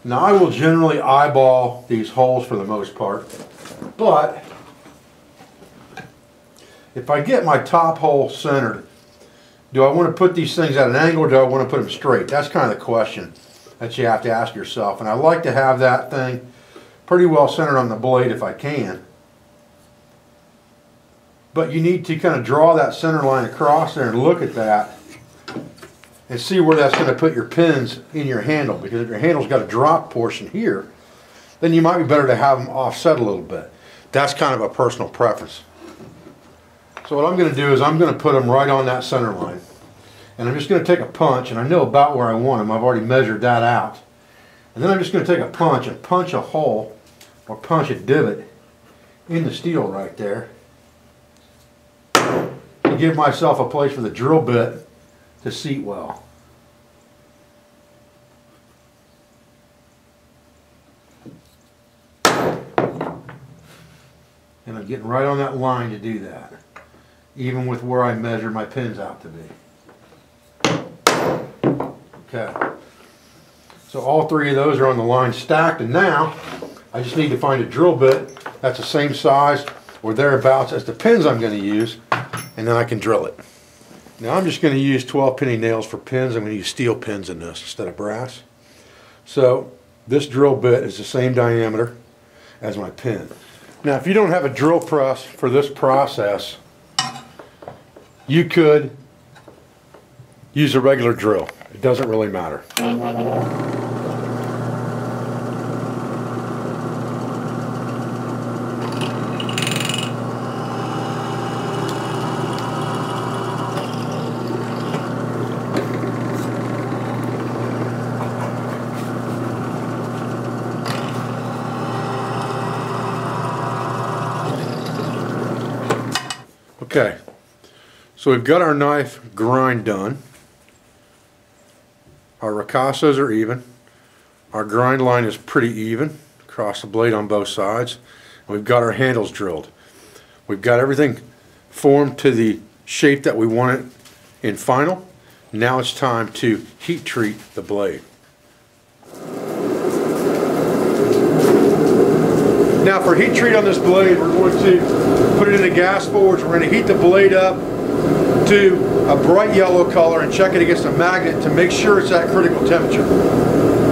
Now I will generally eyeball these holes for the most part, but if I get my top hole centered, do I want to put these things at an angle or do I want to put them straight? That's kind of the question that you have to ask yourself. And I like to have that thing pretty well centered on the blade if I can. But you need to kind of draw that center line across there and look at that and see where that's going to put your pins in your handle. Because if your handle's got a drop portion here, then you might be better to have them offset a little bit. That's kind of a personal preference. So what I'm going to do is I'm going to put them right on that center line. And I'm just going to take a punch, and I know about where I want them. I've already measured that out. And then I'm just going to take a punch and punch a hole or punch a divot in the steel right there to give myself a place for the drill bit to seat well. And I'm getting right on that line to do that, even with where I measure my pins out to be. Okay, so all three of those are on the line stacked, and now I just need to find a drill bit that's the same size or thereabouts as the pins I'm going to use, and then I can drill it. Now I'm just going to use 12 penny nails for pins. I'm going to use steel pins in this instead of brass. So this drill bit is the same diameter as my pin. Now if you don't have a drill press for this process, you could use a regular drill. It doesn't really matter. Okay, so we've got our knife grind done. Our ricassos are even. Our grind line is pretty even across the blade on both sides. And we've got our handles drilled. We've got everything formed to the shape that we want it in final. Now it's time to heat treat the blade. Now for heat treat on this blade, we're going to put it in a gas forge. We're going to heat the blade up to a bright yellow color and check it against a magnet to make sure it's at critical temperature.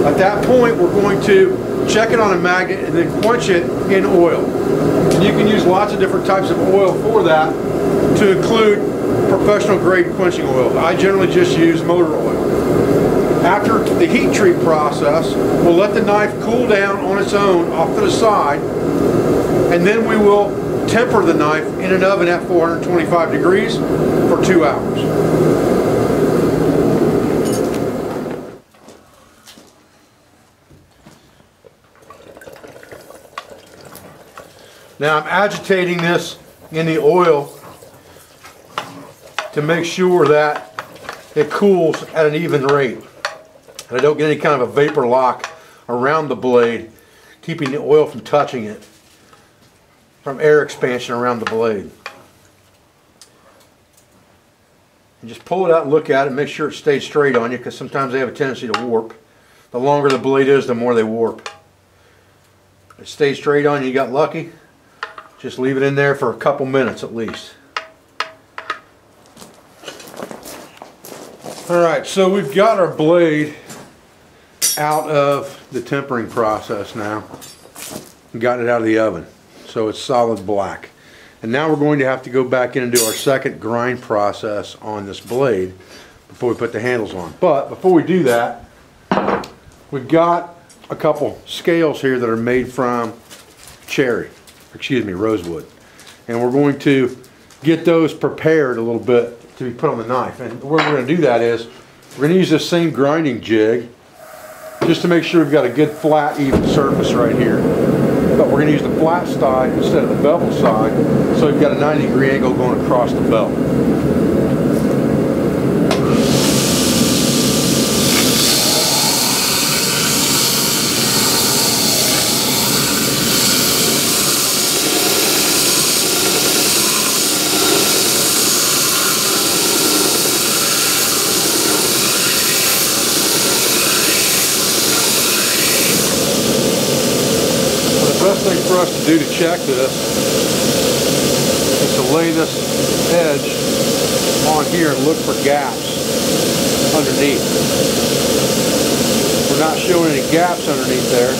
At that point, we're going to check it on a magnet and then quench it in oil. And you can use lots of different types of oil for that, to include professional grade quenching oil. I generally just use motor oil. After the heat treat process, we'll let the knife cool down on its own off to the side, and then we will temper the knife in an oven at 425 degrees for 2 hours. Now I'm agitating this in the oil to make sure that it cools at an even rate and I don't get any kind of a vapor lock around the blade, keeping the oil from touching it, from air expansion around the blade. And just pull it out and look at it and make sure it stays straight on you, because sometimes they have a tendency to warp. The longer the blade is, the more they warp. If it stays straight on you, you got lucky. Just leave it in there for a couple minutes at least. Alright, so we've got our blade out of the tempering process now. We got it out of the oven. So it's solid black. And now we're going to have to go back in and do our second grind process on this blade before we put the handles on. But before we do that, we've got a couple scales here that are made from rosewood. And we're going to get those prepared a little bit to be put on the knife. And where we're going to do that is, we're going to use this same grinding jig just to make sure we've got a good flat even surface right here. But we're going to use the flat side instead of the bevel side, so we've got a 90-degree angle going across the belt. us to do to check this is to lay this edge on here and look for gaps underneath. We're not showing any gaps underneath there.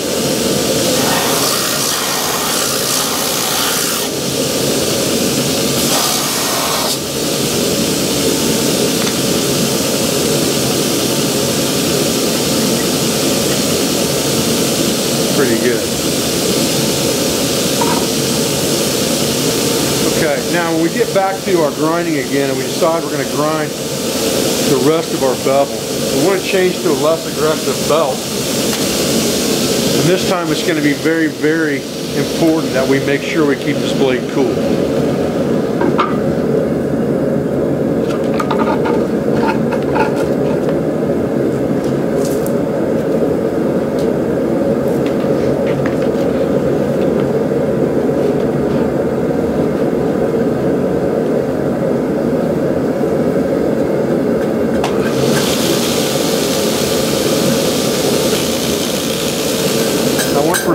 Pretty good. Okay, now when we get back to our grinding again and we decide we're going to grind the rest of our bevel, we want to change to a less aggressive belt. And this time it's going to be very, very important that we make sure we keep this blade cool.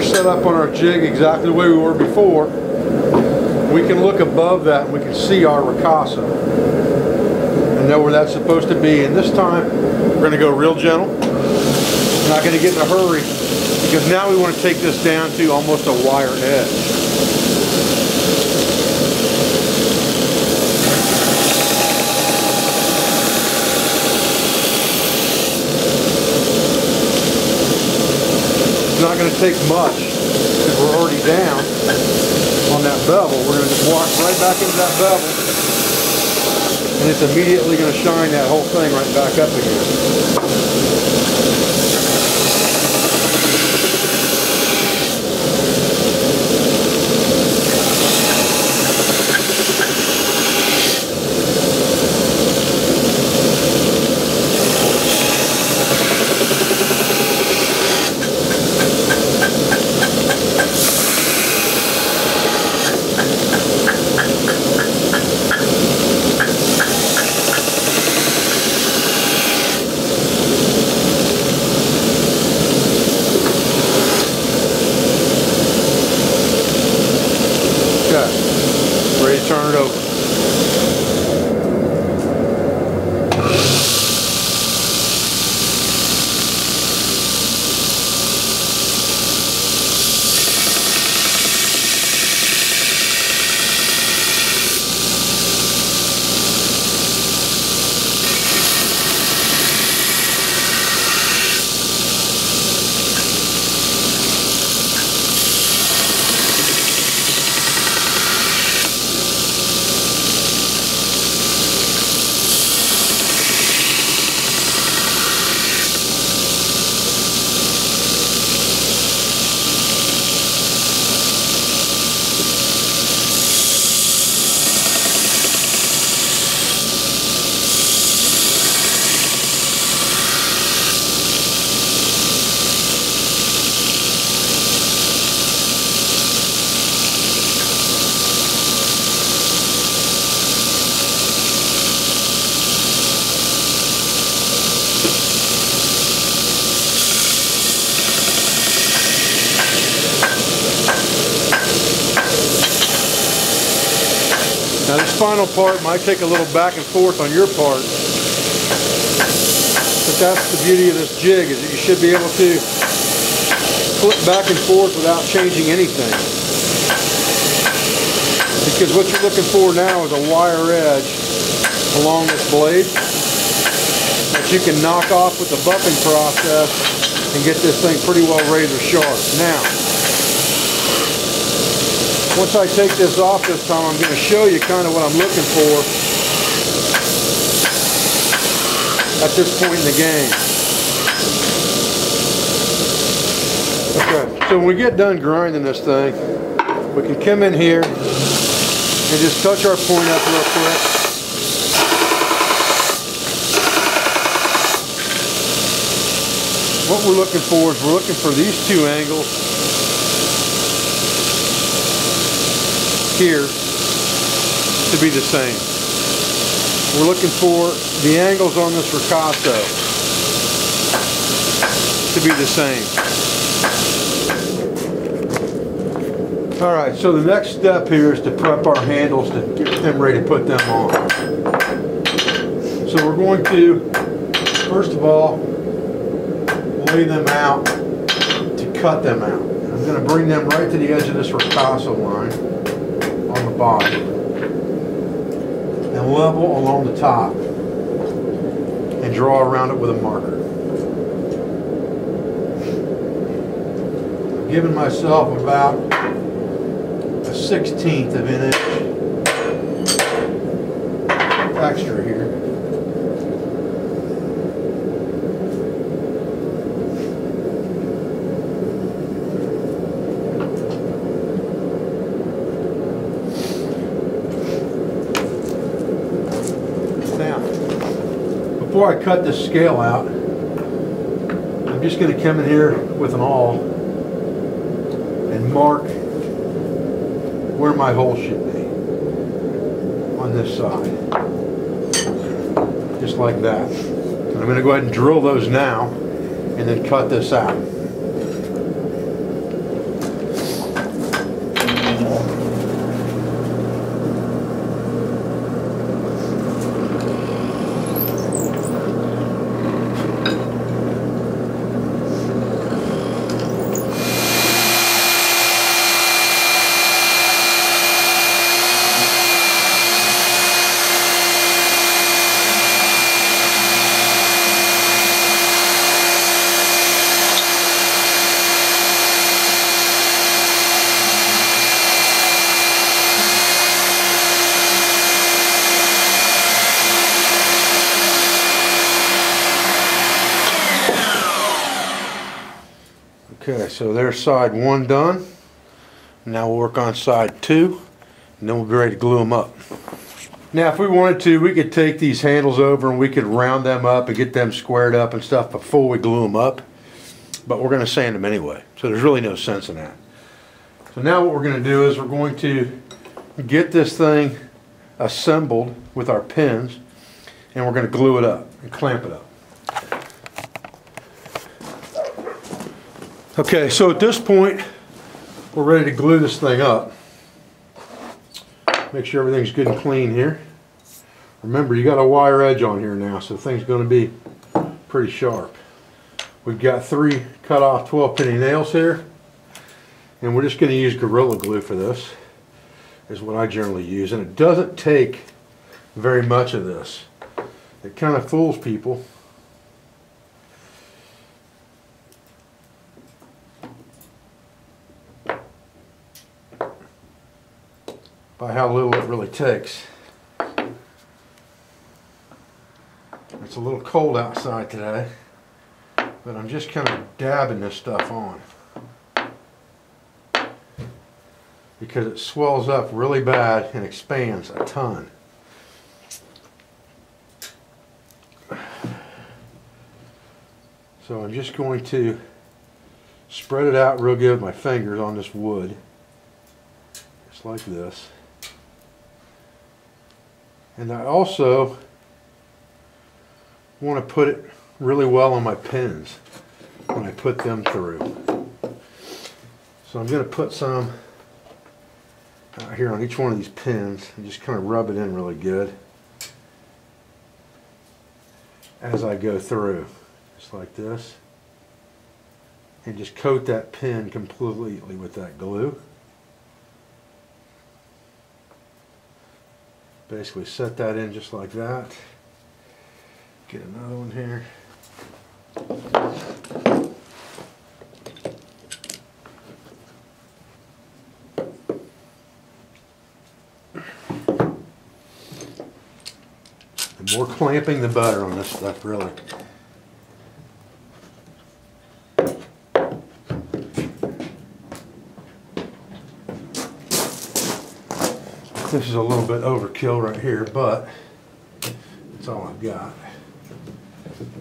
Set up on our jig exactly the way we were before, we can look above that and we can see our ricasso and know where that's supposed to be. And this time we're going to go real gentle. We're not going to get in a hurry because now we want to take this down to almost a wire edge. It's not going to take much because we're already down on that bevel. We're going to just walk right back into that bevel and it's immediately going to shine that whole thing right back up again. Ready to turn it over. Now this final part might take a little back and forth on your part, but that's the beauty of this jig, is that you should be able to flip back and forth without changing anything. Because what you're looking for now is a wire edge along this blade that you can knock off with the buffing process and get this thing pretty well razor sharp. Now, once I take this off this time, I'm going to show you kind of what I'm looking for at this point in the game. Okay, so when we get done grinding this thing, we can come in here and just touch our point up real quick. What we're looking for is we're looking for these two angles here to be the same. We're looking for the angles on this ricasso to be the same. Alright, so the next step here is to prep our handles to get them ready to put them on. So we're going to, first of all, lay them out to cut them out. I'm going to bring them right to the edge of this ripasso line on the bottom and level along the top and draw around it with a marker. I'm giving myself about a 1/16 of an inch extra here. Before I cut this scale out, I'm just going to come in here with an awl and mark where my hole should be on this side, just like that. And I'm going to go ahead and drill those now and then cut this out. Okay, so there's side 1 done. Now we'll work on side 2, and then we'll be ready to glue them up. Now if we wanted to, we could take these handles over and we could round them up and get them squared up and stuff before we glue them up. But we're going to sand them anyway, so there's really no sense in that. So now what we're going to do is we're going to get this thing assembled with our pins, and we're going to glue it up and clamp it up. Okay, so at this point, we're ready to glue this thing up. Make sure everything's good and clean here. Remember, you got a wire edge on here now, so things going to be pretty sharp. We've got 3 cut off 12-penny nails here, and we're just going to use Gorilla Glue for this, is what I generally use. And it doesn't take very much of this. It kind of fools people. By how little it really takes. It's a little cold outside today, but I'm just kind of dabbing this stuff on because it swells up really bad and expands a ton. So I'm just going to spread it out real good with my fingers on this wood, just like this. And I also want to put it really well on my pins when I put them through. So I'm going to put some out here on each one of these pins and just kind of rub it in really good as I go through, just like this. And just coat that pin completely with that glue. Basically set that in just like that. Get another one here. The more clamping the better on this stuff, really. This is a little bit overkill right here, but that's all I've got.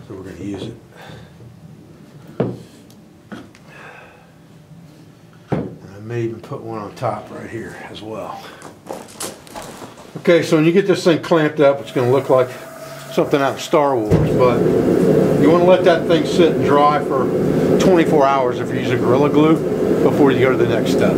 So we're going to use it. And I may even put one on top right here as well. Okay, so when you get this thing clamped up, it's going to look like something out of Star Wars, but you want to let that thing sit and dry for 24 hours if you're using Gorilla Glue before you go to the next step.